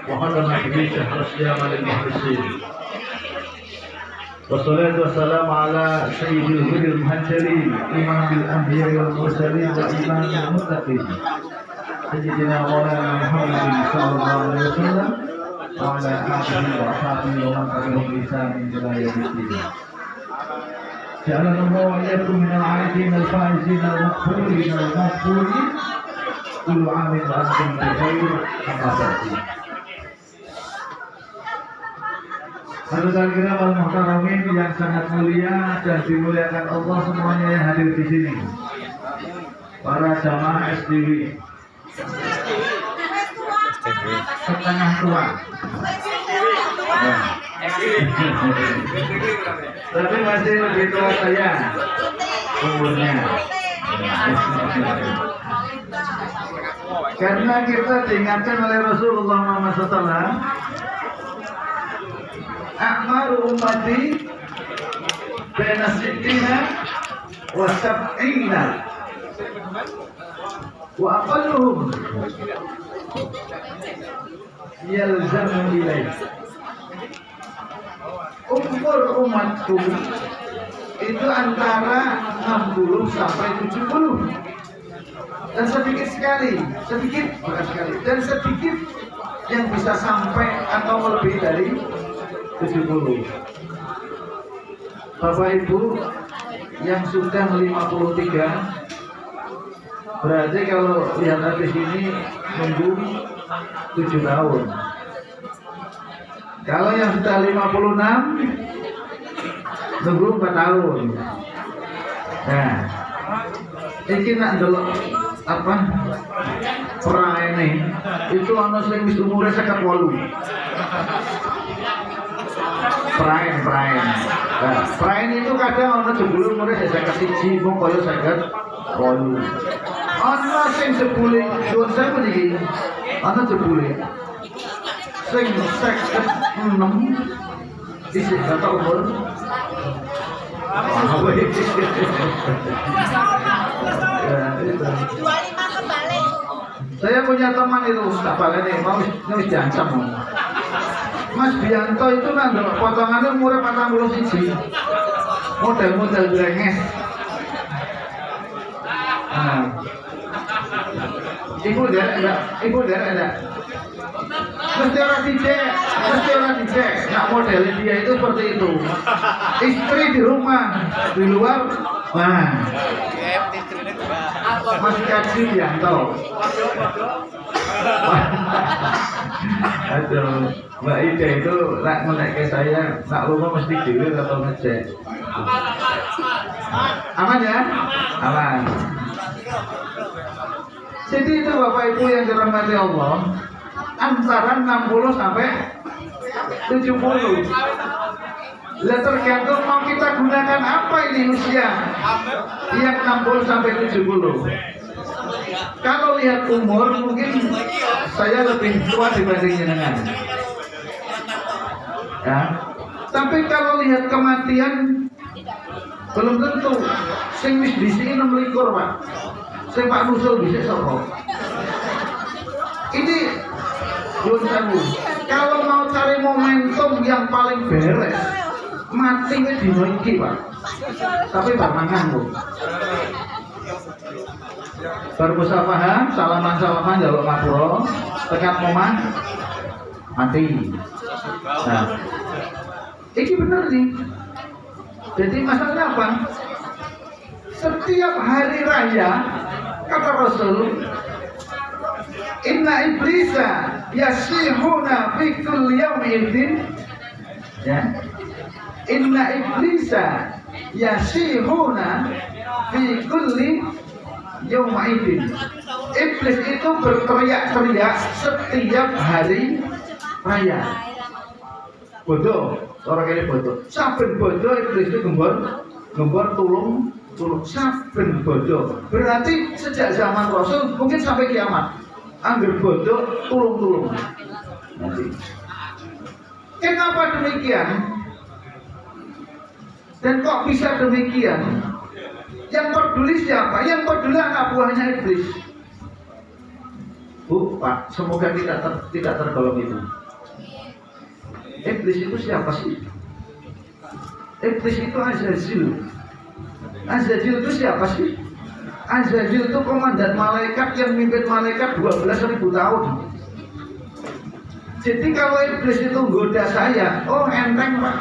وختم به شهر الصيام للمخلصين. والصلاة والسلام على سيد الهدى المهجرين إمام الأنبياء والمرسلين وإمام المتقين سيدنا مولانا محمد صلى الله عليه وسلم وعلى آله وأصحابه ومن تبعهم بإحسان إلى يوم الدين. جعلنا الله وإياكم من العائدين الفائزين المقبولين المغفورين كل عام وأنتم بخير. أما بعد. Saudara kira wal muhtaramin yang sangat mulia dan dimuliakan Allah semuanya yang hadir di sini. Para jamaah SDW. Setengah tua. Tapi masih lebih tua saya umurnya. Karena kita diingatkan oleh Rasulullah Muhammad SAW, A'maru ummati baina sittina wa sab'ina wa aqalluhum yalzamu ilaih. Umur umatku itu antara 60 sampai 70, dan sedikit sekali, bukan sekali, dan sedikit yang bisa sampai atau lebih dari 70. Bapak Ibu yang sudah 53, berarti kalau lihat habis ini nunggu 7 tahun. Kalau yang sudah 56 nunggu 4 tahun. Nah, ini nak delok apa? Praene itu ana sing wis umure 58. Praen. Nah, praen itu kadang ana jebule umure 51 mung kaya 58. Ana sing jebule suwun sewu niki. Ana jebule sing 56 isih kata umur. Saya punya teman itu tak balik nih, mau diancam. Mas Bianto itu kan potongannya umurnya 41, model-model brenges. Nah, ibu dia ada. Mesti orang dicek. Nah, model dia itu seperti itu. Istri di rumah, di luar, nah. Mas Kaji Bianto. Aduh, Mbak Ida itu nak menaik saya, nak rumah mesti diri atau ngecek. Aman ya? Aman. Jadi itu Bapak Ibu yang dirahmati Allah, antara 60 sampai 70. Lah tergantung mau kita gunakan apa ini usia yang 60 sampai 70. Kalau lihat umur mungkin saya lebih tua dibanding jenengan. Ya. Tapi kalau lihat kematian belum tentu. Sing wis disiki 26, Pak. Sing Pak Nusul bisa sapa? Ini belum tahu. Kalau mau cari momentum yang paling beres, mati di iki, Pak. Tapi Pak mangan, Bu. Bermusafahah, salaman jaluk ngapura, tekan momen mati. Nah, ini benar nih. Jadi masalahnya apa? Setiap hari raya kata Rasul, inna iblisa yasihuna fi kulli yawmin, ya. Inna iblisa yasihuna fi kulli yawmin. Iblis itu berteriak-teriak setiap hari raya. Bodoh, orang ini bodoh. Saben bodoh iblis itu gembor tulung saben bodoh. Berarti sejak zaman Rasul mungkin sampai kiamat. Angger bodoh tulung. Nanti. Kenapa demikian? Dan kok bisa demikian? Yang peduli siapa? Yang peduli anak buahnya iblis. Bu, Pak, semoga tidak tergolong itu. Iblis itu siapa sih? Iblis itu Azazil. Azazil itu siapa sih? Azazil itu komandan malaikat yang mimpin malaikat 12.000 tahun. Jadi kalau iblis itu goda saya, oh enteng Pak.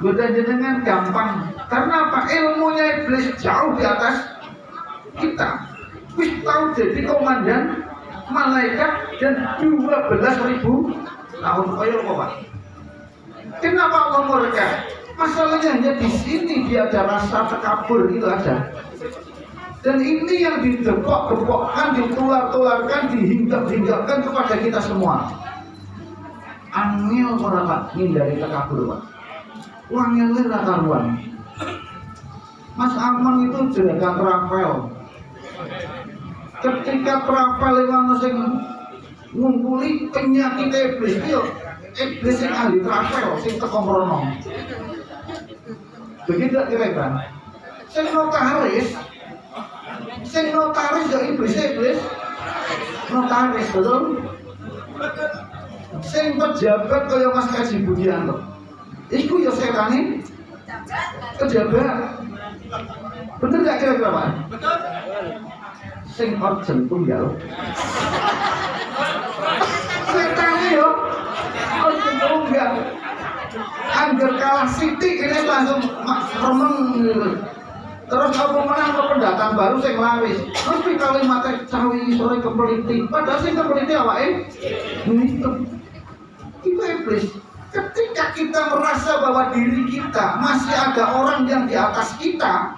Goda jenengan gampang. Karena apa? Ilmunya iblis jauh di atas kita. Wis tahu jadi komandan malaikat dan 12.000 tahun. Ayo Pak. Kenapa Allah murka? Masalahnya hanya di sini dia ada rasa takabur itu ada. Dan ini yang didepok-depokkan, ditular-tularkan, dihinggap-hinggapkan kepada kita semua. Angel orang Pak, hindari takabur Pak. Uangnya lah karuan. Mas Amang itu juragan travel. Ketika travel yang ngumpuli penyakit iblis itu, iblis yang ahli travel, sing teko mrono. Begitu kira-kira. Sing notaris ya iblis. Notaris betul. Sing pejabat kaya Mas Kaji Budianto. Iku ya setane pejabat. Bener gak kira-kira Pak? Betul. Sing urgent tunggal. Setane yo. Urgent tunggal. Angger kalah sitik ini langsung remeng gitu. Terus apa menang ke pendatang baru sing lawis. Terus pikale mate cawi sore kepeliti. Padahal sing kepeliti awake itu iblis. Ketika kita merasa bahwa diri kita masih ada orang yang di atas kita,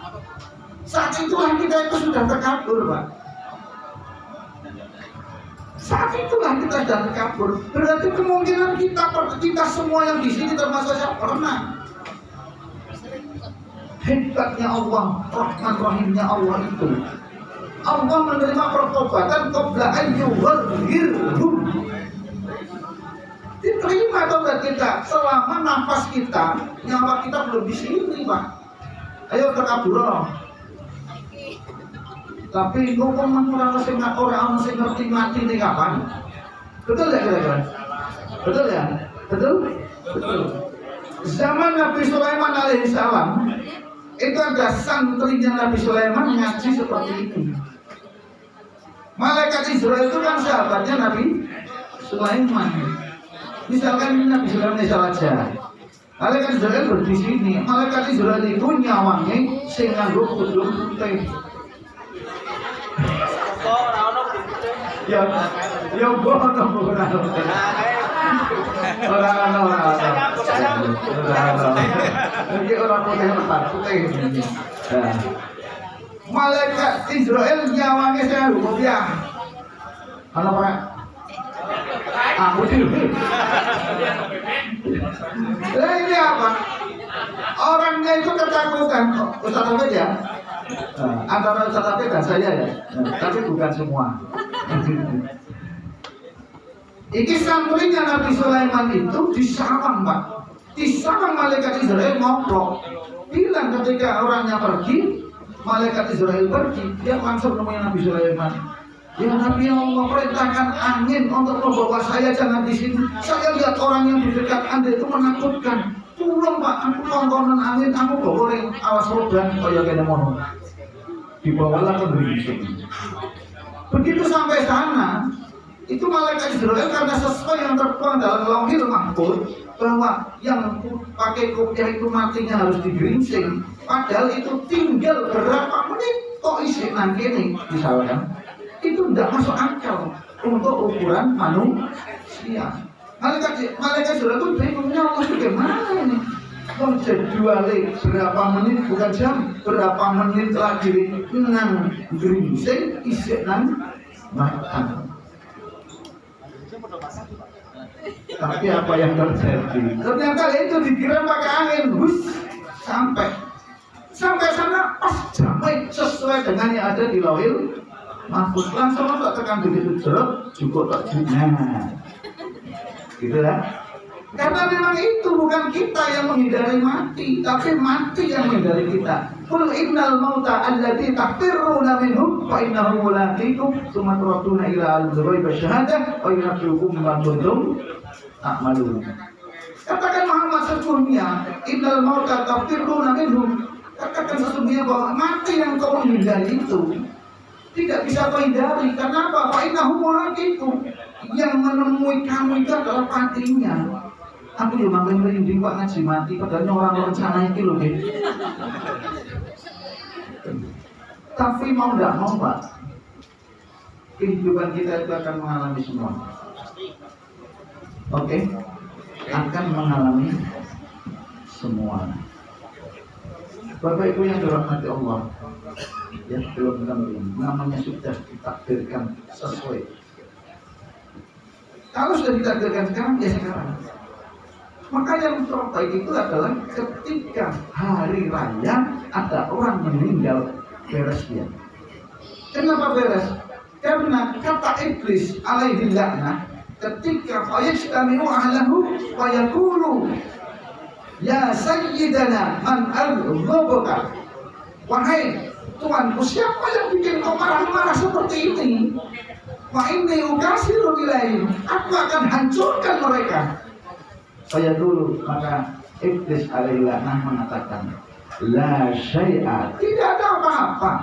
saat itulah kita itu sudah terkabur, Pak. Saat itulah kita sudah terkabur. Berarti kemungkinan kita semua yang di sini termasuk saya pernah. Hebatnya Allah, Rahman Rahimnya Allah itu. Allah menerima pertobatan qabla ayyughirhum. Diterima tobat kita selama nafas kita, nyawa kita belum di sini, Pak. Ayo terkabur. Tapi ngomong orang sing ngerti mati ini kapan? Betul ya kira-kira? Betul ya? Betul? Zaman Nabi Sulaiman alaihissalam itu ada santrinya Nabi Sulaiman ngaji seperti itu. Malaikat Israel itu kan sahabatnya Nabi Sulaiman. Misalkan Nabi Sulaiman saja. Malaikat Israel berdiri sini. Malaikat Israel itu nyawangnya sing nganggo kudung putih. Ya bono orang. Ini orang putih lepas putih. Malaikat Israel nyawangnya saya rupiah. Halo Pak. Aku dulu. Ini apa? Orangnya itu ketakutan. Ustaz Abed ya? Antara Ustaz Abed dan saya ya. Tapi bukan semua. Iki santrinya Nabi Sulaiman itu disawang, Pak. Disawang malaikat Israel ngobrol. Bilang ketika orangnya pergi, malaikat Israel pergi, dia langsung nemuin Nabi Sulaiman. Ya Nabi Allah perintahkan angin untuk membawa saya, jangan di sini. Saya lihat orang yang di dekat Anda itu menakutkan. Tolong Pak, aku tontonan angin, aku bawa awas rodan kaya kene mono. Dibawalah ke Geringsing. Begitu sampai sana, itu malaikat Israel karena sesuai yang tertuang dalam Lauhil Mahfuz bahwa yang pakai kopiah itu matinya harus digeringsing. Padahal itu tinggal berapa menit kok isi nang kene misalkan. Itu tidak masuk akal untuk ukuran manusia. Malaikat Israel itu bingungnya Allah bagaimana ini? Kok jadwalnya berapa menit bukan jam, berapa menit lagi nang geringsing isi nang makan. Tapi apa yang terjadi? Ternyata itu dikira pakai angin, sampai sana pas jamai sesuai dengan yang ada di Lauhil Mahfuz. Langsung tak tekan begitu jeruk, cukup tak nah, gitu ya. Karena memang itu bukan kita yang menghindari mati, tapi mati yang menghindari kita. Qul innal mauta allati tafirruna minhum fa innahu mulaqikum tsumma turaduna ila alimil ghaibi wasyahadah wa yunabbiukum bima kuntum ta'malun. Katakan Muhammad sesungguhnya innal mauta tafirruna minhum, katakan sesungguhnya bahwa mati yang kau hindari itu tidak bisa kau hindari. Kenapa? Fa innahu mulaqikum, yang menemui kamu itu adalah matinya. Aku juga makin merinding Pak ngaji mati, padahal orang rencana itu loh gitu. Tapi mau tidak mau Pak, kehidupan kita itu akan mengalami semua. Oke? Akan mengalami semua. Bapak Ibu yang dirahmati Allah, ya belum namanya sudah ditakdirkan sesuai. Kalau sudah ditakdirkan sekarang, ya sekarang. Maka yang terbaik itu adalah ketika hari raya ada orang meninggal, beres dia. Kenapa beres? Karena kata iblis alaihi laknah, ketika fayajtami'u ahlahu fayaqulu ya sayyidana man ardhabaka, wahai tuanku, siapa yang bikin kau marah-marah seperti ini? Wa inni ukasiru ilaihim, aku akan hancurkan mereka. Saya dulu, maka iblis alaihi laknah mengatakan la syai'a, tidak ada apa-apa.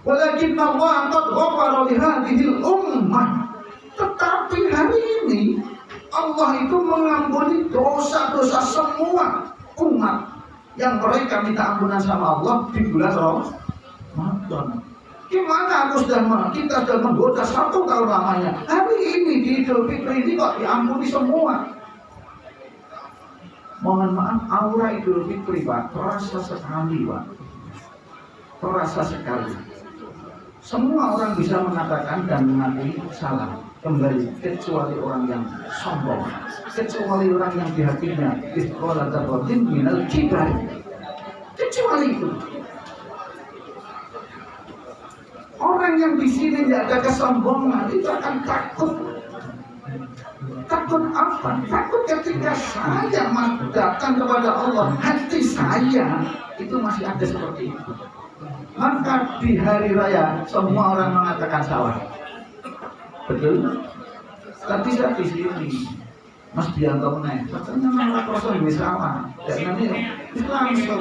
Walakin Allah qad ghafara li hadhil ummah, tetapi hari ini Allah itu mengampuni dosa-dosa semua umat yang mereka minta ampunan sama Allah di bulan Ramadan. Gimana kita sudah menggoda 1 tahun lamanya, hari ini di Idul Fitri ini kok diampuni semua. Mohon maaf, aura Idul Fitri Pak, terasa sekali Pak, terasa sekali. Semua orang bisa mengatakan dan mengakui salah kembali, kecuali orang yang sombong, kecuali orang yang di hatinya istiqolah terrotin minal kibar, kecuali itu. Orang yang di sini tidak ada kesombongan itu akan takut. Takut apa? Takut ketika saya datang kepada Allah, hati saya itu masih ada seperti itu. Maka di hari raya semua orang mengatakan salah. Betul? Tapi saya di sini, Mas Bianto nih, katanya malah kosong bisa salah. Dan nanti Islam itu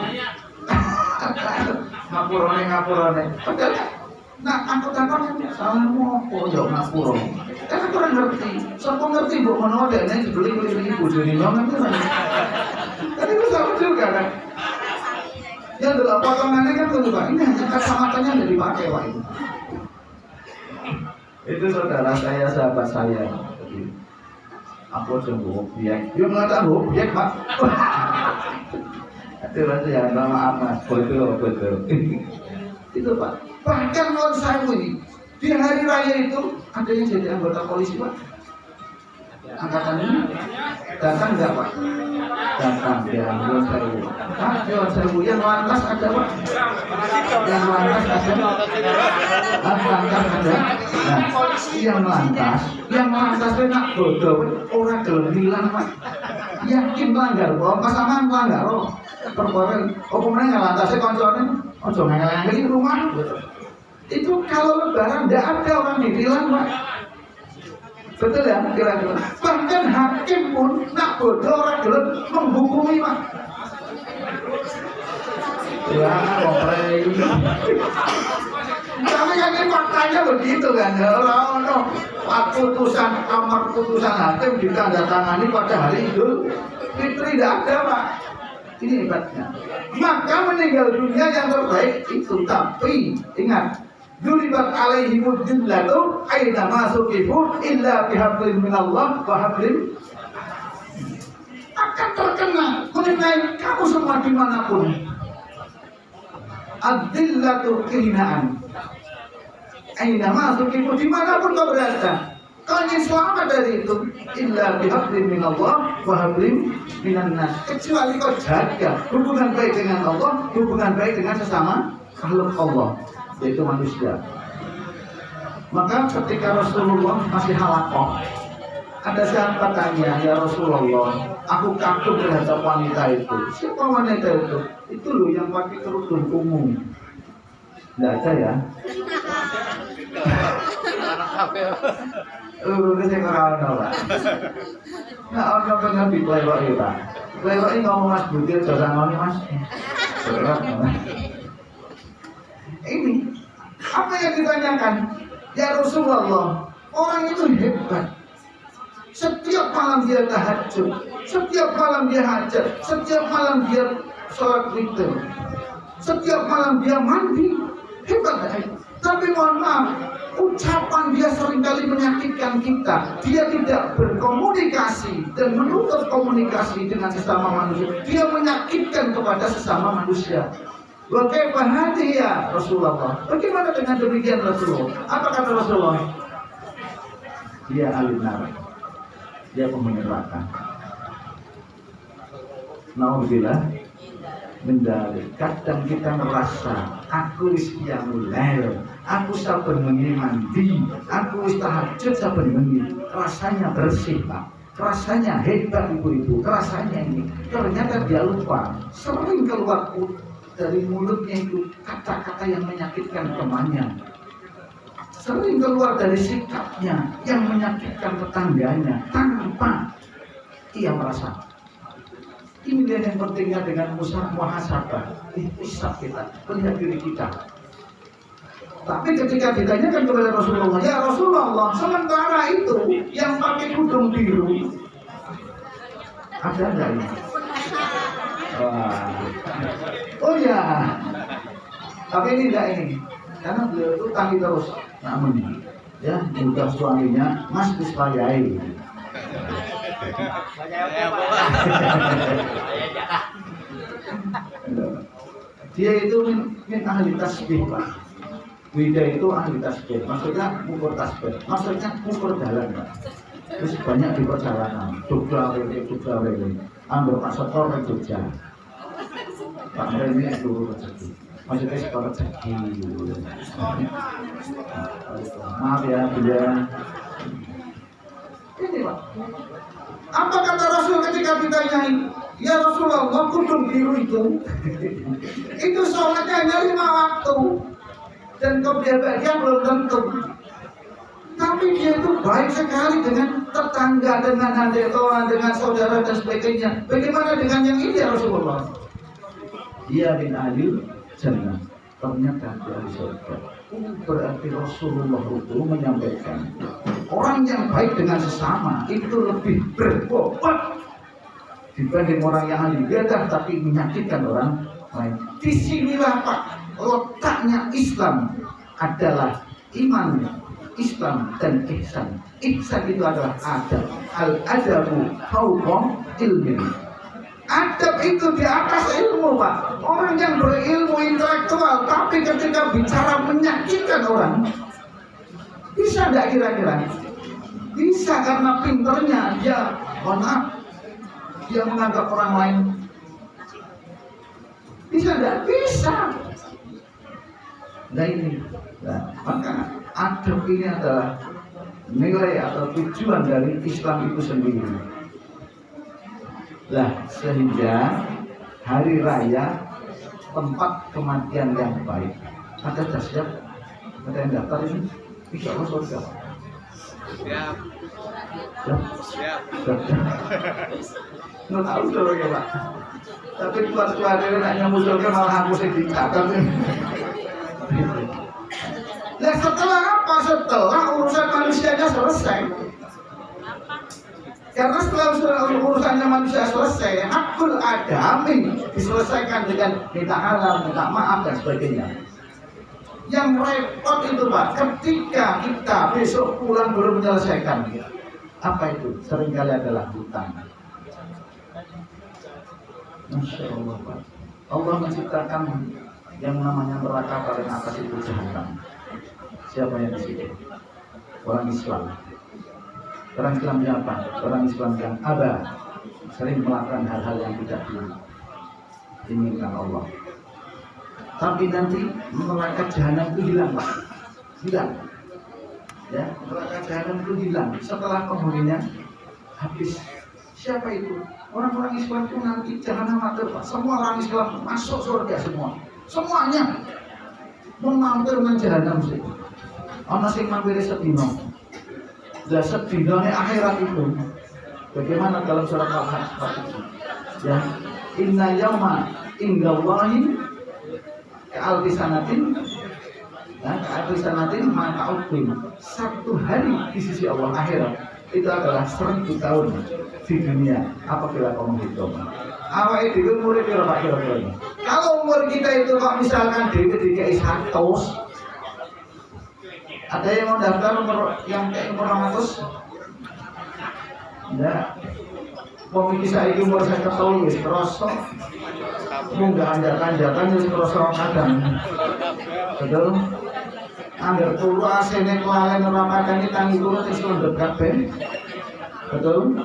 ngapurone. Padahal, nah aku takut salahmu apa jauh ngapuro. Karena kurang ngerti, siapa ngerti bu menodel nih beli ibu jadi nongan itu kan. Tapi itu sama juga kan. Yang dulu potongannya kan tuh Pak, ini hanya kacamatanya tidak dipakai Pak itu. Itu saudara saya, sahabat saya. Aku jenguk objek, dia mengatakan objek Pak. Itu ya nama apa? Betul. Itu Pak. Bahkan non saya ini di hari raya itu ada yang jadi anggota polisi Pak. Angkatan ini datang enggak Pak? Datang ya, non saya yang lantas ada Pak. Yang lantas ada. Lantas ada. Nah, yang lantas itu nak bodoh orang gelem bilang Pak. Yakin melanggar, pasangan melanggar. Perbuatan hukumnya lantasnya konsolnya, ojo ngeleng-ngeleng di rumah. Itu kalau lebaran tidak ada orang ditilang Pak. Betul ya kira-kira. Bahkan hakim pun nak bodoh orang gelap menghukumi Pak. Ya oprei. Tapi kan ini faktanya begitu kan. Orang putusan amar putusan hakim ditandatangani pada hari Idul Fitri tidak ada Pak. Ini hebatnya. Maka meninggal dunia yang terbaik itu. Tapi ingat, duribat alaihimud dillatu aina masukifu illa bihablin minallah wa hablin, akan terkena mengenai kamu semua dimanapun. Ad-dillatu kehinaan, aina masukifu, dimanapun kau berada, kau ingin selamat dari itu. Illa bihablin minallah wa hablin minannas, kecuali kau jaga hubungan baik dengan Allah, hubungan baik dengan sesama makhluk Allah, yaitu manusia. Maka ketika Rasulullah masih halakoh, Ada sahabat tanya, ya Rasulullah, aku kagum terhadap wanita itu. Siapa wanita itu? Itu loh yang pakai kerudung umum. Tidak ada ya? Ini saya kurang tahu Pak. Nah, orang pengen diplewok ya Pak. Plewok ini ngomong Mas Butir, jangan ngomong Mas. Ini apa yang ditanyakan? Ya Rasulullah, orang itu hebat. Setiap malam dia tahajud, setiap malam dia hajat, setiap malam dia sholat witir, setiap malam dia mandi. Hebat. Tapi mohon maaf, ucapan dia seringkali menyakitkan kita. Dia tidak berkomunikasi dan menutup komunikasi dengan sesama manusia. Dia menyakitkan kepada sesama manusia. Bagaimana dia Rasulullah? Bagaimana dengan demikian Rasulullah? Apa kata Rasulullah? Dia alinar. Dia penghuni neraka. Nauzubillah mendalik. Kadang kita merasa aku wis qiyamul lail, aku saben wengi mandi, aku wis tahajud saben wengi. Rasanya bersih, Pak. Rasanya hebat ibu-ibu, rasanya ini. Ternyata dia lupa. Sering keluar dari mulutnya itu kata-kata yang menyakitkan temannya. Sering keluar dari sikapnya yang menyakitkan tetangganya tanpa ia merasa. Ini dia yang pentingnya dengan muhasabah, hisab kita, melihat diri kita. Tapi ketika ditanyakan kepada Rasulullah, ya Rasulullah, sementara itu yang pakai kudung biru ada enggak ini? Wah. Oh ya, tapi ini enggak ini, karena beliau itu tanggi terus. Namun ya udah suaminya Mas dispayai. Dia itu min ahli tasbih Pak. Wida itu ahli tasbih. Maksudnya ukur tasbih. Maksudnya ukur jalan Pak. Terus banyak di perjalanan. Jogja ini. Ambil Pak Setor ke Jogja. Pak Reni itu rezeki. Maksudnya setor rezeki. Maaf ya dia. Ini Pak. Apa kata Rasul ketika ditanyai? Ya Rasulullah, kudung biru itu sholatnya hanya 5 waktu dan kebiasaan belum tentu. Tapi dia itu baik sekali dengan tetangga, dengan handetoan, dengan saudara dan sebagainya. Bagaimana dengan yang ini ya Rasulullah? Dia bin Ali jannah. Ternyata dia di surga. Berarti Rasulullah itu menyampaikan orang yang baik dengan sesama itu lebih berbobot dibanding orang yang ahli bidah tapi menyakitkan orang lain. Disinilah Pak letaknya Islam adalah iman, Islam dan ihsan. Ihsan itu adalah adab. Al-adabu fawqa ilmi. Adab itu di atas ilmu Pak. Orang yang berilmu intelektual tapi ketika bicara menyakitkan orang, bisa tidak kira-kira? Bisa karena pinternya dia, maaf, dia menganggap orang lain. Bisa tidak? Bisa. Nah ini, maka adab ini adalah nilai atau tujuan dari Islam itu sendiri. Lah sehingga hari raya tempat kematian yang baik. Ada siap? Ada yang daftar ini? Insya Allah surga. Siap. Siap. Nggak tahu dulu ya Pak. Tapi keluar-keluar hanya musuhnya malah aku sedih. Nah setelah apa? Setelah urusan manusianya selesai. Karena setelah urusannya manusia selesai, hakul adami diselesaikan dengan minta halal, minta maaf dan sebagainya. Yang repot itu Pak, ketika kita besok pulang belum menyelesaikan. Apa itu? Seringkali adalah hutang. Masya Allah Pak. Allah menciptakan yang namanya neraka paling atas itu jahanam. Siapa yang di situ? Orang Islam. Orang Islam yang apa? Orang Islam yang sering melakukan hal-hal yang tidak diinginkan Allah. Tapi nanti neraka jahanam itu hilang Pak. Hilang. Ya, neraka jahanam itu hilang setelah penghuninya habis. Siapa itu? Orang-orang Islam itu nanti jahanam mater, Pak. Semua orang Islam masuk surga semua. Semuanya memampir jahanam sih. Ana sing mampir sedina. Lah sedinane akhirat itu. Bagaimana dalam surat Al-Hajj? Ya, inna yauma indallahi ka'alfi sanatin, ya, ka'alfi sanatin ma'ta'uddin. Satu hari di sisi Allah akhirat itu adalah 1000 tahun di dunia. Apabila kamu hitung, awake dhewe umure pira Pak kira-kira? Kalau umur kita itu kok misalkan dhewe dikai 100, ada yang mau daftar umur yang kayak umur 100? Enggak. Komisi saya umur saya ketemu wis kroso. Munggah anjak-anjakan wis kroso kadang. Betul. Angger turu asene kelalen ora padane tangi turut wis ndek kabeh. Betul.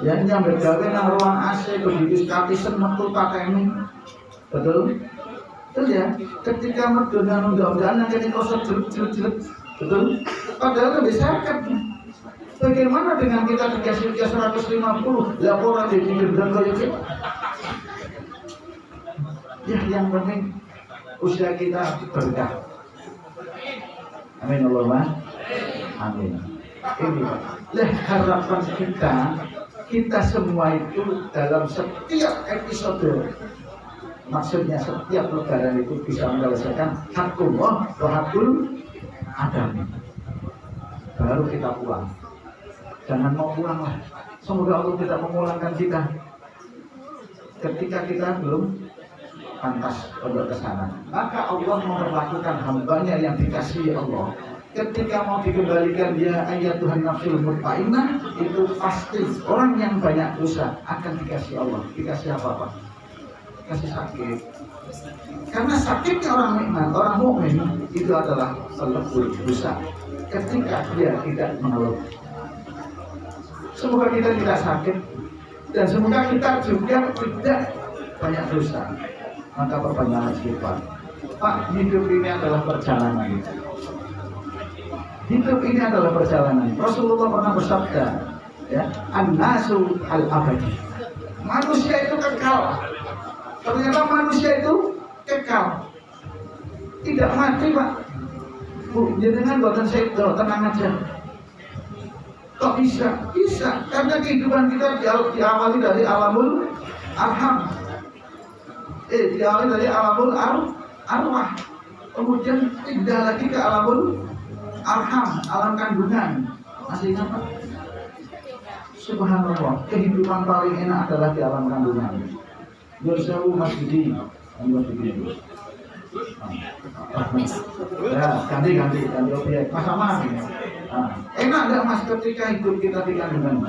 Ya nyamber gawe nang ruang AC begitu kapisen metu pakene. Betul. Betul ya. Ketika medhone undang-undang nang kene kosot jelet-jelet. Betul. Padahal bisa kan. Bagaimana dengan kita dikasih 150 laporan di gendang kaya gitu? Ya yang penting usia kita berkah. Amin Allahumma amin. Ini harapan kita semua itu dalam setiap episode, maksudnya setiap lebaran itu bisa menyelesaikan hakullah wa hakul adam. Baru kita pulang. Jangan mau pulang lah. Semoga Allah tidak memulangkan kita ketika kita belum pantas untuk ke sana. Maka Allah memperlakukan hambanya yang dikasihi Allah. Ketika mau dikembalikan dia ayat Tuhan nafsul mutmainnah, itu pasti orang yang banyak dosa akan dikasih Allah. Dikasih apa? Kasih sakit. Karena sakitnya orang mukmin, orang mukmin itu adalah selebur dosa. Ketika dia tidak mengeluh. Semoga kita tidak sakit dan semoga kita juga tidak banyak dosa. Maka perpanjangan istighfar. Pak, hidup ini adalah perjalanan. Hidup ini adalah perjalanan. Rasulullah pernah bersabda, ya, an-nasu al-abadi. Manusia itu kekal. Ternyata manusia itu kekal. Tidak mati, Pak. Bu, jangan buatan saya tenang aja. Kok bisa? Bisa, karena kehidupan kita diawali dari alamul arham. Diawali dari alamul arwah. Kemudian pindah lagi ke alamul arham, alam kandungan. Masih ingat Pak? Subhanallah, kehidupan paling enak adalah di alam kandungan. Bersewu masjidi. Ya, ganti objek. Mas Aman. Enak enggak Mas ketika hidup kita di kandungan?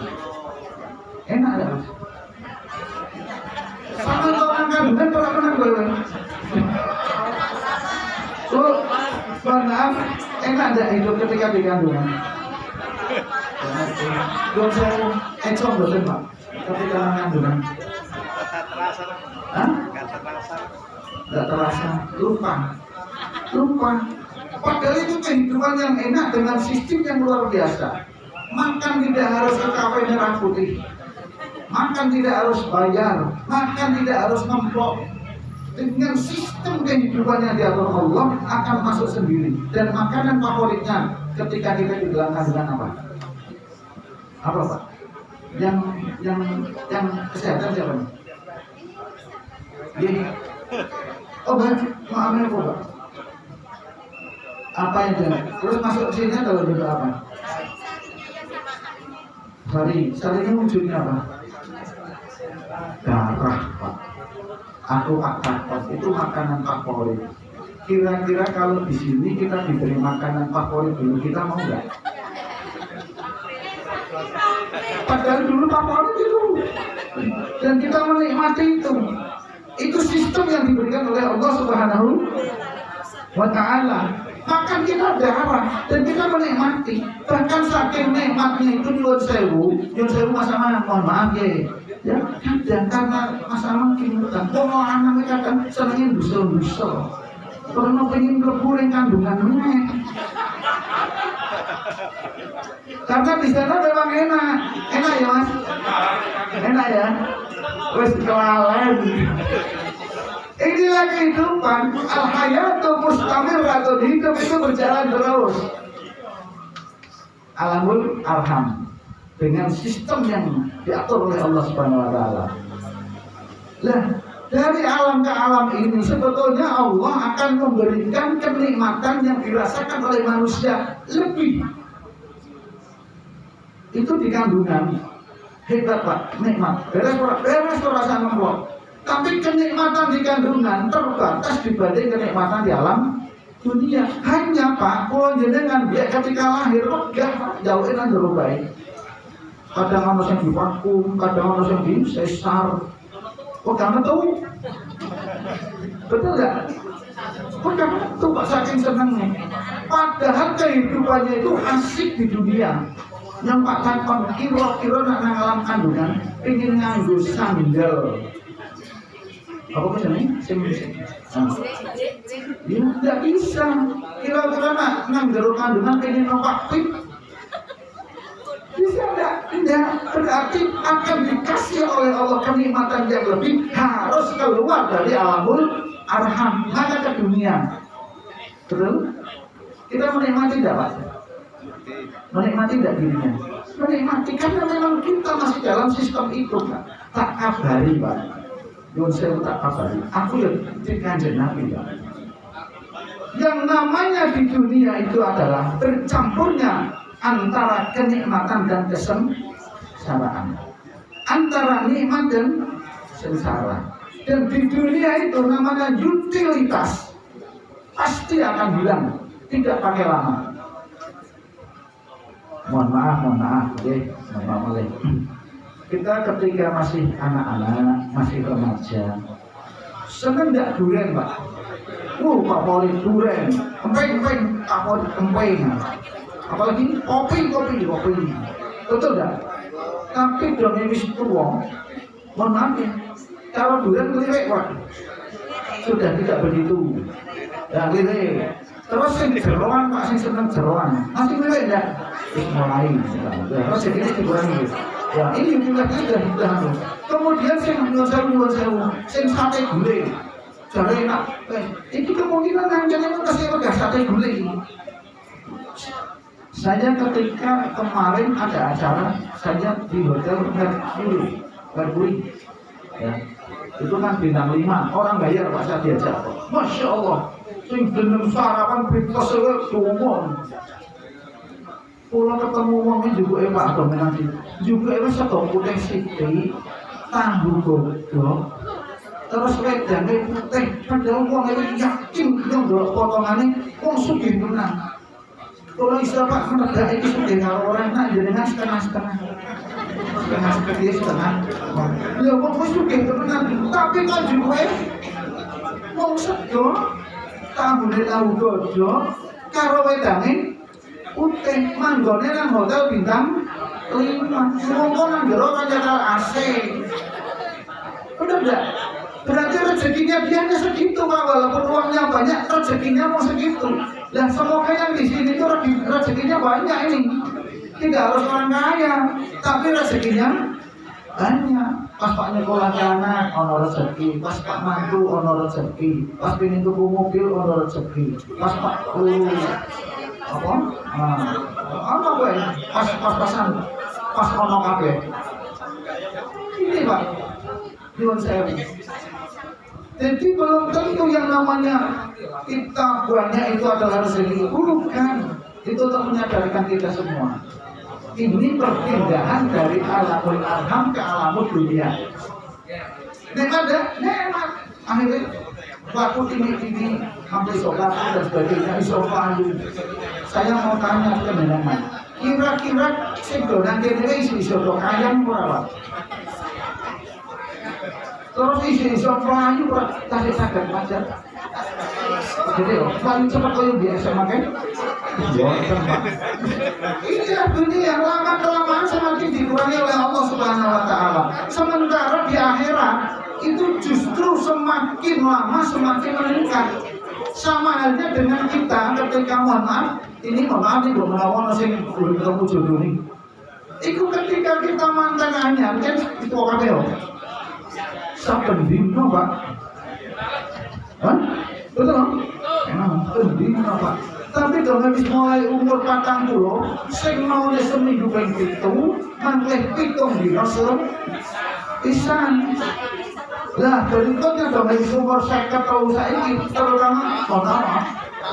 Enak enggak Mas? Sama orang kandungan pernah gue. Tuh, maaf, enak enggak hidup ketika di kandungan? Belum saya ecom bosan Pak. Ketika kandungan. Hah? Enggak terasa, lupa. Padahal itu kehidupan yang enak dengan sistem yang luar biasa. Makan tidak harus ke kafe merah putih, makan tidak harus bayar, makan tidak harus ngempok. Dengan sistem kehidupan yang diatur Allah akan masuk sendiri. Dan makanan favoritnya ketika kita di dalam kandungan apa? Apa Pak? Yang kesehatan siapa nih? Gini. Oh baik, maafnya apa Pak? Apa yang jangan? Terus masuk sini kalau bentuk apa? Sari ini wujudnya apa? Darah Pak. Aku akad itu makanan favorit. Kira-kira kalau di sini kita diberi makanan favorit dulu, kita mau nggak? Padahal dulu favorit itu, dan kita menikmati itu. Itu sistem yang diberikan oleh Allah Subhanahu wa Ta'ala. Makan kita darah dan kita menikmati. Bahkan saking nikmatnya itu nyuwun sewu Mas Aman, mohon maaf ya kadang karena Mas Aman kimutan kalau anak kadang senengin dusul karena pengen keburing kandungannya. Karena di sana memang enak ya mas, enak ya. Wes kelalen. Inilah kehidupan. Al-hayatu mustamirratun, hidup itu berjalan terus. Alamul arham, dengan sistem yang diatur oleh Allah Subhanahu wa taala. Lah, dari alam ke alam ini sebetulnya Allah akan memberikan kenikmatan yang dirasakan oleh manusia lebih. Itu di kandungan. Hebat Pak, nikmat. Beres rasa ngomong. Tapi kenikmatan di kandungan terbatas dibanding kenikmatan di alam dunia. Hanya Pak, kalau jenengan dia ketika lahir megah jauhin aja baik. Kadang ono yang divakum, kadang ono yang disesar. Kok kamu tahu? Betul nggak? Kok kamu tuh Pak saking senangnya. Padahal kehidupannya itu asik di dunia. Yang Pak takon kira-kira nak nang alam kandungan ingin nganggo sandal. Apa kesannya? Ya tidak bisa. Kira-kira nang jero kandungan ingin numpak pip. Bisa tidak? Berarti akan dikasih oleh Allah kenikmatan yang lebih, harus keluar dari alamul arham, maka ke dunia. Betul? Kita menikmati tidak Pak? Menikmati tidak dirinya? Menikmati karena memang kita masih dalam sistem itu Pak. Tak kabari Pak. Yang saya tak kabari. Aku yang Kanjeng Nabi Pak. Yang namanya di dunia itu adalah bercampurnya antara kenikmatan dan kesengsaraan, antara nikmat dan sengsara. Dan di dunia itu namanya utilitas, pasti akan hilang, tidak pakai lama. Mohon maaf, kita ketika masih anak-anak, masih remaja, seneng nggak durian Pak? Pak Poli durian, empeng, Pak Poli empeng. Apalagi kopi, betul nggak? Tapi dong ini tua, mohon maaf ya, kalau durian lirik Pak, sudah tidak begitu, ya lirik. Terus yang jeroan Pak, yang senang jeroan, masih lirik enggak? Mulai, terus jadi dikurangi. Ya ini juga sudah. Kemudian yang sewu, yang sate gulai, jadi enak. Itu kemungkinan jangan kasih lega sate gulai. Saya ketika kemarin ada acara, saya di hotel Mercury, ya, itu kan bintang 5, orang bayar Pak saya diajak. Masya Allah, sing bener sarapan pintos semua. Pulau ketemu wongnya juga Pak dominasi, juga satu putih siti, tahu godok, terus wedangnya putih, padahal wongnya yakin yang dua potongannya, wong sugih menang. Kalau istilah Pak menedak itu sudah kalau orang nak jenengan setengah. Ya kok sudah temenan, tapi kan juga mau sedot, tahu godok, karo wedangin, putih manggone nang hotel bintang 5, ngomong nang jero kancakan AC. Benar enggak? Berarti rezekinya dia hanya segitu Pak, walaupun uangnya banyak, rezekinya mau segitu. Dan semoga yang di sini itu rezekinya banyak ini. Tidak harus orang kaya, tapi rezekinya banyak. Pas Pak nyekolah anak, ono rezeki. Pas Pak mantu, ono rezeki. Pas pingin tuku mobil, ono rezeki. Pas Pak apa? Apa gue? Pas-pasan, pas ono kabeh. Ini Pak, nyuwun sewu. Jadi belum tentu yang namanya kita banyak itu adalah rezeki. Bukan. Itu untuk menyadarkan kita semua. Ini perpindahan dari alamul arham ke alamul dunia. Nikmat. Akhirnya waktu ini hampir sholat dan sebagainya isofalu. Saya mau tanya ke jenengan. Kira-kira sedonan kene isi sodok ayam berapa? Terus isi sofa itu tadi saged macet. Jadi paling cepat kalau biasa makan. Inilah dunia lama kelamaan semakin dikurangi oleh Allah Subhanahu Wa Taala. Sementara di akhirat itu justru semakin lama semakin meningkat. Sama halnya dengan kita ketika mohon maaf, ini mohon maaf ini melawan sing belum ketemu jodoh nih. Itu ketika kita mantan anyar kan itu orang yo. Saben dino Pak. Hah? Betul? Emang dino Pak. Tapi dong habis mulai umur 40, sing mau seminggu ping 7, mangkleh 7 dino pisan. Lah berikutnya dong habis umur 50 tahun saiki terutama mohon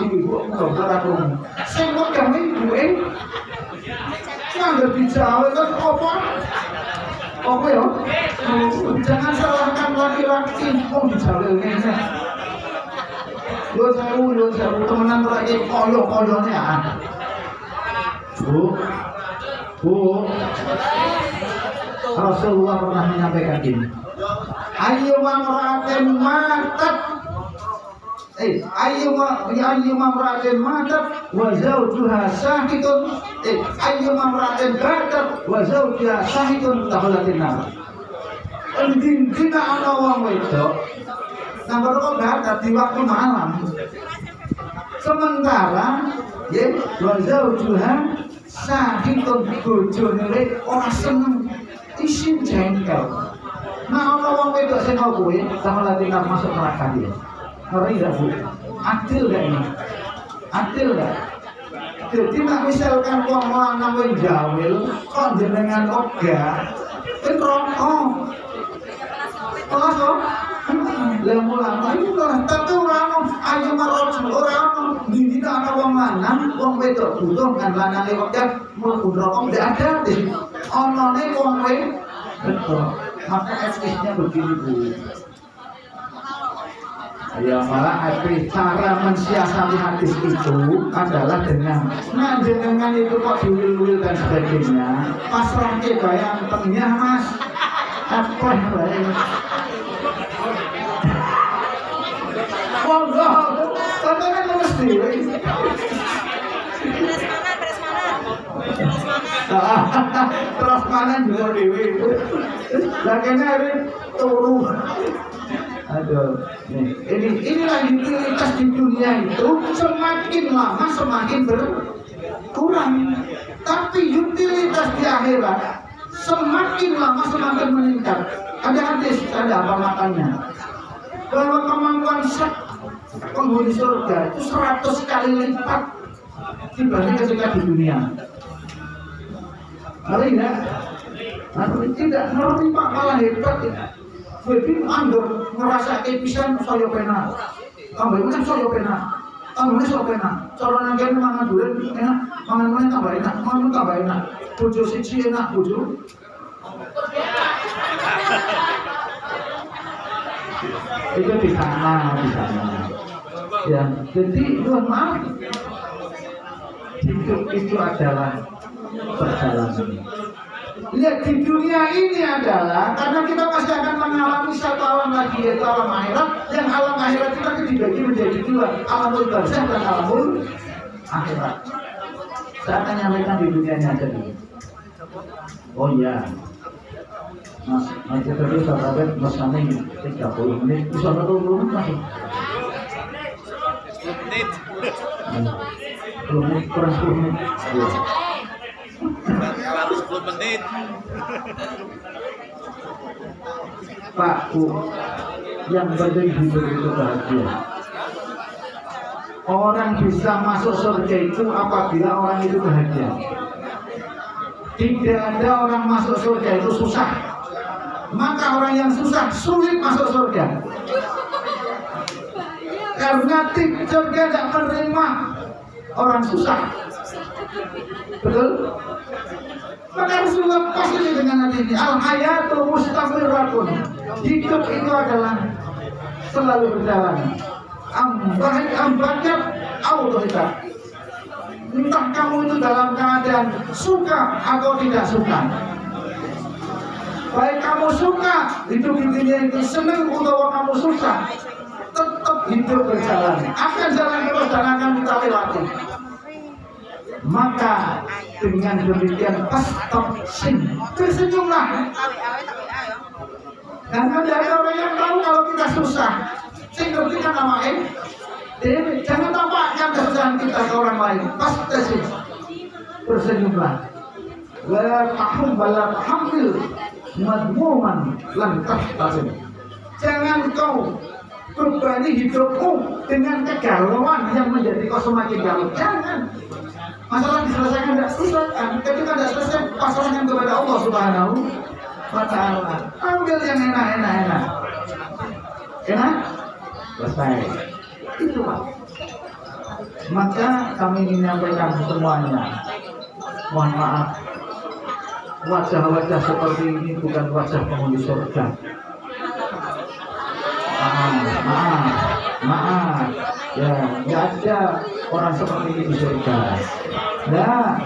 ibu dokter aku. Sing kok kami duwe nggak bicara kan apa? Apa ya? Jangan salahkan laki-laki mau bicara ini. Yo jauh temenan lagi koyo-koyonya. Bu, Rasulullah pernah menyampaikan ini. Ayo mamra'atin matat. Ayo mamra'atin matat wa zawjuha syahidun. Ayo mamra'atin batat wa zawjuha syahidun tahulatin nar. Dina ana wong wedok. Nomor kok batat di waktu malam. Sementara ya wa zawjuha syahidun bojone ora seneng isin jengkel. Nah, orang wedok sing kowe sama latihan masuk neraka dia. Ngeri enggak Bu? Adil enggak ini? Adil enggak? Jadi nak misalkan wong lanang wis jawil, kok jenengan oga, itu rokok. Kelas kok? Lah mulane iku lah tapi ora ono ayo marot ora ono dina ana wong lanang, wong wedok butuh kan lanange oga mlebu rokok ndak ada deh. Onone wong wedok. Maka etisnya begini Bu. Ya malah cara mensiasati hadis itu adalah dengan jenengan itu kok diwil-wil dan sebagainya. Pasrah ke bayang tengnya Mas. Apa bayang? Monggo, kan mesti. Terus mana juga dewi. Laganya hari turu. Aduh, inilah utilitas di dunia itu semakin lama semakin berkurang. Tapi utilitas di akhirat semakin lama semakin meningkat. Ada hadis, ada apa makanya? Bahwa kemampuan penghuni surga itu 100 kali lipat dibanding ketika di dunia. Hari ya, tidak ngerti Pak malah hebat ya. Jadi anda ngerasa kepisan saya pena, kamu kan saya pena, kamu ini saya pena. Cara nanggeng mangan durian enak, mangan mana tambah enak, mangan tambah enak. Bojo siji enak bojo. Itu di sana. Ya, jadi mohon maaf, hidup itu adalah perjalanan. Lihat di dunia ini adalah karena kita masih akan mengalami satu alam lagi yaitu alam akhirat. Yang alam akhirat kita dibagi menjadi dua, alamul barzakh dan alamul akhirat. Saya akan nyampaikan di dunianya aja dulu. Oh iya, Mas tadi sahabat Mas Kami 30 menit, bisa 40 menit masuk. 10 menit kurang 10 menit. 10 menit. Pak Bu, yang penting hidup itu bahagia. Orang bisa masuk surga itu apabila orang itu bahagia. Tidak ada orang masuk surga itu susah. Maka orang yang susah sulit masuk surga. Karena surga tidak menerima orang susah. Betul? Maka Rasulullah pasti dengan hati ini al-hayatul mustamiratun. Hidup itu adalah selalu berjalan. Ambanyak autoritas. Entah kamu itu dalam keadaan suka atau tidak suka. Baik kamu suka hidup di dunia itu senang atau kamu susah, tetap hidup berjalan. Akan jalan terus dan akan kita lewati. Maka dengan demikian fastabshir, tersenyumlah. Karena tidak ada orang yang tahu kalau kita susah. Sehingga kita namanya dewi. lain, pasti tersenyumlah. La tahum bala tahamil madmuman lan tahtasim. Jangan kau berbani hidupmu dengan kegalauan yang menjadi kau semakin galau. Jangan. Masalah diselesaikan tidak selesaikan. Ketika tidak selesai, pasrahkan kepada Allah Subhanahu wa Ta'ala. Ambil yang enak. Enak? Selesai. Itu Pak. Maka kami ingin menyampaikan semuanya. Mohon maaf. Wajah-wajah seperti ini bukan wajah penghuni surga. Maaf. Ya, nggak ada orang seperti ini di surga. Nah,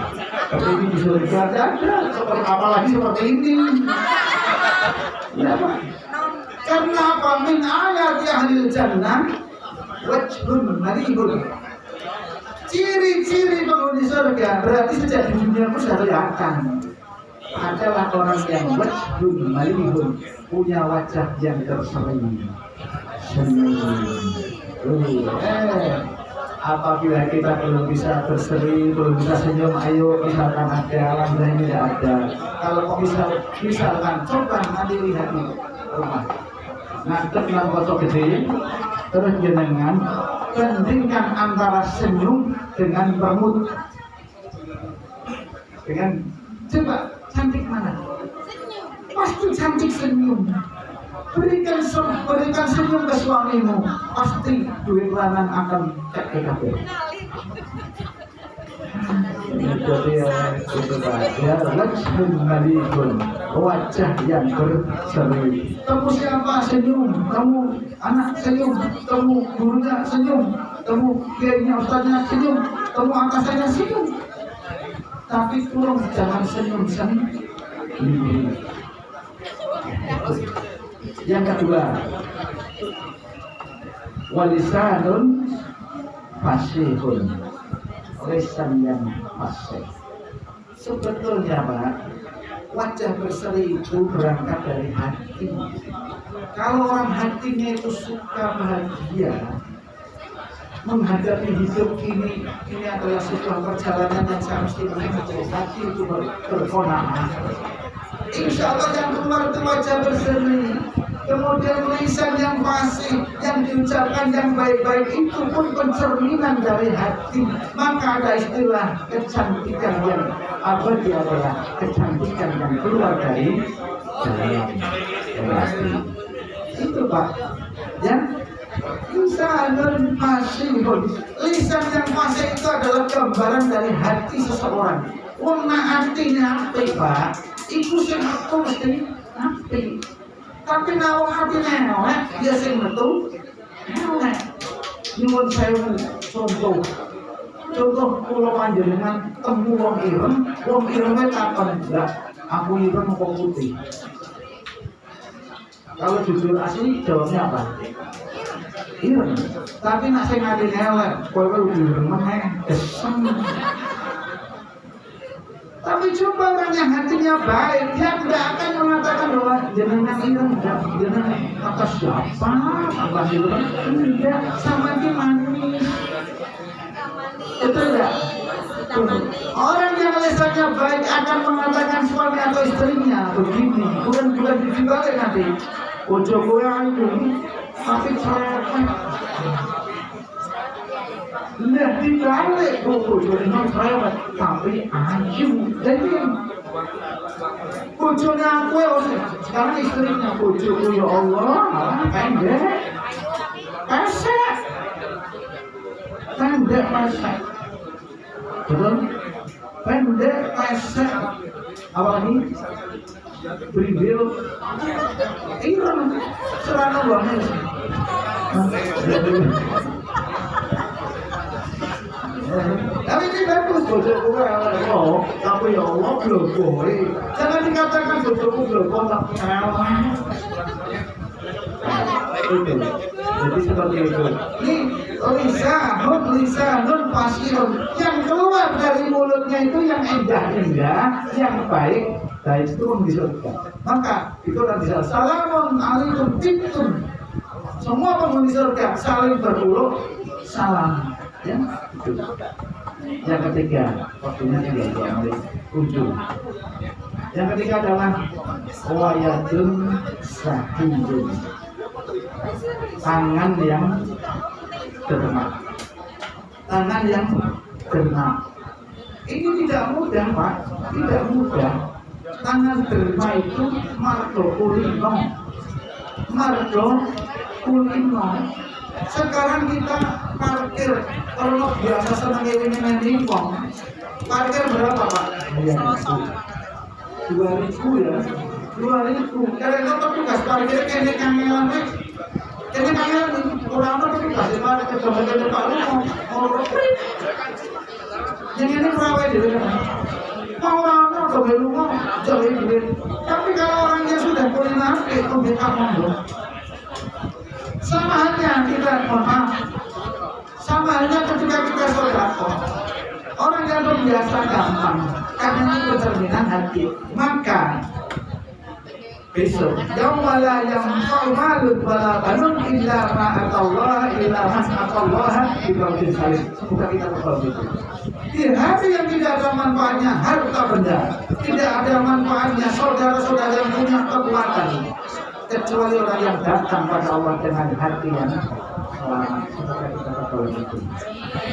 seperti ini di surga tidak ada. Apalagi seperti ini. Ya, Pak. Karena apa? Min ayati ahlil jannah wajhun marihun. Ciri-ciri penghuni surga berarti sejak di dunia pun sudah kelihatan. Adalah orang yang wajhun marihun, punya wajah yang tersenyum. Apabila kita belum bisa berseri, belum bisa senyum, ayo misalkan ada, alhamdulillah ini tidak ada. Kalau kok misalkan coba nanti lihat di rumah, ngadep nang foto gede, terus jenengan bandingkan antara senyum dengan bermut. Dengan coba cantik mana? Pasti cantik senyum. Berikan senyum ke suamimu, pasti duit lanang akan cek ke kabel. Jadi itu Pak, ya wajhun marihun, wajah yang berseri. Kamu siapa? Senyum. Kamu anak senyum. Kamu gurunya senyum. Kamu kiainya ustaznya senyum. Kamu atasannya senyum. Tapi kurang jangan senyum sendiri. Yang kedua, walisanun fasihun, lisan yang fasih. Sebetulnya Pak, wajah berseri itu berangkat dari hati. Kalau orang hatinya itu suka bahagia, menghadapi hidup ini adalah sebuah perjalanan yang seharusnya menjadi hati itu berkona'ah. Insya Allah yang keluar itu wajah berseri. Kemudian lisan yang fasih, yang diucapkan yang baik-baik itu pun pencerminan dari hati. Maka ada istilah kecantikan yang abadi adalah kecantikan yang keluar dari dalam hati. Itu Pak. Ya. Lisanun fasihun. Lisan yang fasih itu adalah gambaran dari hati seseorang. Warna hatinya apa Pak? Iku sing aku mesti apik. Tapi nawang hatine elek, dia sing metu elek. Nyuwun sewu contoh kula panjenengan temu wong ireng takon enggak, aku ireng kok putih. Kalau jujur asli jawabnya apa? Ireng. Tapi nek sing atine elek, kowe lebih ireng meneh, desem. Tapi coba orang yang hatinya baik, dia tidak akan mengatakan bahwa jenengan ireng, jenengan atas siapa, apa itu kan? Tidak, sama dia manis. Itu enggak? Orang yang lisannya baik akan mengatakan suami atau istrinya begini, bukan dibalik nanti. Ojo gue itu, tapi cerewet. Lihat dibalik, bojone cerewet, tapi ayu. Jadi bojone aku sekarang istrinya bojoku ya Allah, pendek, pesek, betul? Pendek, pesek, apalagi beribil, ireng, serana banget. Tapi ini bagus bojoku Allah, tapi ya Allah blogoi. Jangan dikatakan bojoku blogoi tak elok. Itu. Jadi seperti itu. Ini lisanun fasihun, yang keluar dari mulutnya itu yang indah, yang baik itu pun di surga. Maka itu nanti salamun alaikum tibtum. Semua penghuni surga saling berpeluk salam. Ya, itu. Yang ketiga, waktunya tidak mulai ujung. Yang ketiga adalah wayadun sahidun, tangan yang derma. Tangan yang derma. Ini tidak mudah, Pak. Tidak mudah. Tangan derma itu margo kulino. Margo kulino. Sekarang kita parkir, kalau biasa senang ini uang, parkir berapa, Pak? 2.000 ya, 2.000. Karena petugas parkir kene kangelan, orang petugas parkir kemudian Pak mau yang ini perawan dulu kan? Orang kemudian jauh duit. Tapi kalau orangnya sudah kuliner, itu kita ngomong. Sama halnya kita maaf. Sama halnya ketika kita sedekah. Orang yang terbiasa gampang, karena itu cerminan hati. Maka besok, yaumala yang malun wala banun illa ma'atallah illa mas'atallah ibadin salim. Semoga kita berdoa itu. Di hari yang tidak ada manfaatnya harta benda, tidak ada manfaatnya saudara-saudara yang punya kekuatan, kecuali orang yang datang pada Allah dengan hati yang selamat. Semoga kita berdoa itu.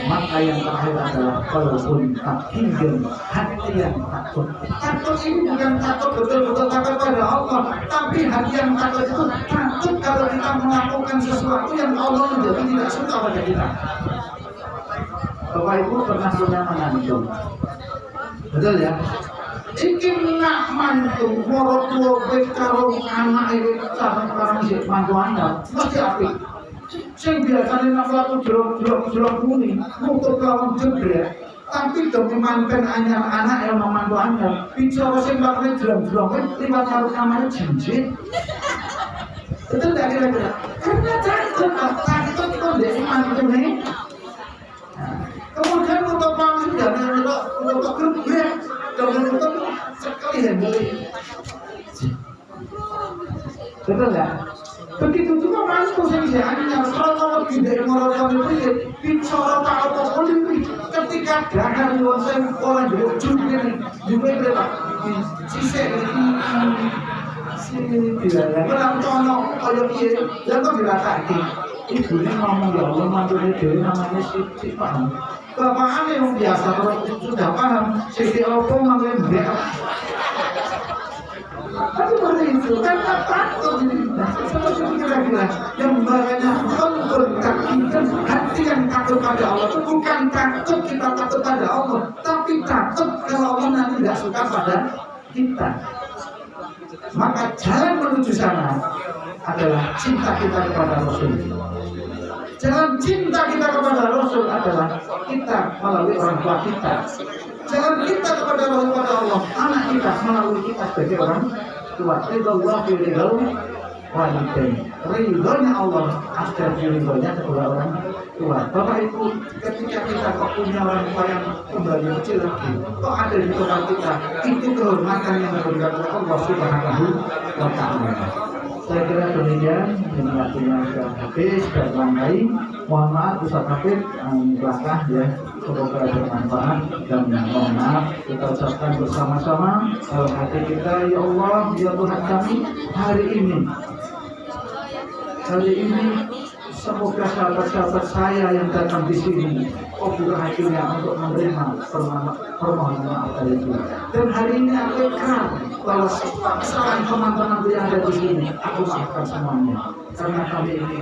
Maka yang terakhir adalah qalbun taqiyun, hati yang takut. Takut ini bukan takut betul-betul takut pada Allah, tapi hati yang takut itu takut kalau kita melakukan sesuatu yang Allah menjadi tidak suka pada kita. Bapak Ibu pernah punya menantu, betul ya? Iki nak mantu, moro tua karo anak itu sekarang sih mantu anda mesti apik. Sing biasanya nak waktu jeruk kuning, mutu kawan jebret, tapi demi manten anyar anak yang memantu anda, bicara sing bakal jeruk lewat taruh namanya jinjit. Betul tak kira-kira? Karena takut kondisi mantu nih. Kemudian untuk panggung dan untuk gerbek dan untuk sekali handle. Betul nggak? Begitu juga mantu saya hanya kalau tidak melakukan itu bicara apa politik ketika gagah luasan orang juga berapa sisi tidak ada kalau dia yang kau dilatih ibu ini ngomong ya Allah mantunya dia namanya si paham bapak aneh yang biasa kalau sudah paham si apa namanya dia tapi seperti itu kan takut seperti kira-kira yang makanya mengkontakkan hati yang takut pada Allah itu bukan takut kita takut pada Allah, tapi takut kalau Allah nanti tidak suka pada kita. Maka jalan menuju sana adalah cinta kita kepada Rasul. Jalan cinta kita kepada Rasul adalah kita melalui orang tua kita. Jalan kita kepada Allah, anak kita melalui kita sebagai orang tua. Ridho ridho walidain. Ridhonya Allah agar ridhonya kedua orang tua. Bapak Ibu, ketika kita kok punya orang tua yang kembali kecil lagi, kok ada di tempat kita, itu kehormatan yang diberikan oleh Allah Subhanahu wa Ta'ala. Saya kira demikian, waktunya sudah habis, sudah selesai. Mohon maaf, Ustaz Hafid belakang ya, semoga bermanfaat dan mohon maaf kita ucapkan bersama-sama dalam hati kita, ya Allah, ya Tuhan kami, hari ini semoga sahabat-sahabat saya yang datang di sini, buka hatinya untuk menerima permohonan maaf dari itu. Dan hari ini aku ikhlas bahwa selain teman-teman yang ada di sini, aku maafkan semuanya. Karena kami ini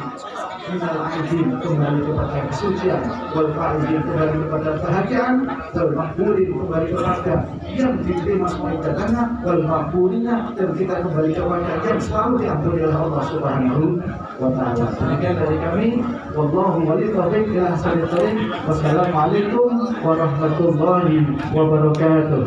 minal aidin kembali kepada kesucian, wal faizin kembali kepada kebahagiaan, wal makburin kembali kepada yang diterima semua ibadahnya, wal makburinya, dan kita kembali kepada yang selalu diampuni oleh Allah Subhanahu wa Ta'ala. Demikian dari kami, wallahu wali taufiq ila hasanil thariq. Wassalamualaikum warahmatullahi wabarakatuh.